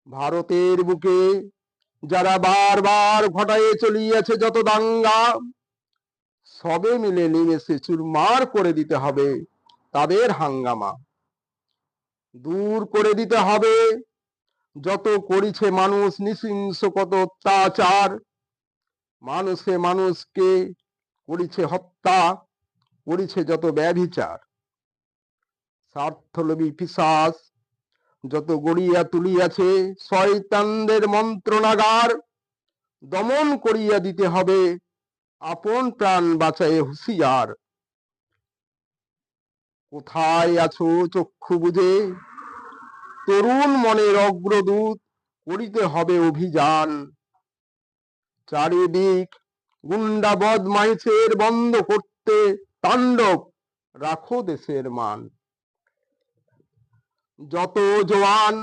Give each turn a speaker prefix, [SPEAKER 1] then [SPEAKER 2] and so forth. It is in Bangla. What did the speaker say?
[SPEAKER 1] ভারতের বুকে যারা বারবার ঘটায়ে চলিয়াছে যত দাঙ্গা, সবে মিলে নিমেষে চুরমার করে দিতে হবে তাদের হাঙ্গামা। দূর করে দিতে হবে যত করেছে মানুষ নৃশংস কত অত্যাচার, মানুষে মানুষকে করেছে হত্যা, করেছে যত ব্যভিচার। স্বার্থলোভী পিশাচ যত গড়িয়া তুলিয়াছে শয়তানদের মন্ত্রণাগার, দমন করিয়া দিতে হবে আপন প্রাণ বাঁচায়ে হুঁশিয়ার। কোথায় আছো চক্ষু বুঝে তরুণ মনের অগ্রদূত, করিতে হবে অভিযান। চারিদিক গুন্ডা বদমাইশের বন্ধ করতে তাণ্ডব রাখো দেশের মান। যত জওয়ান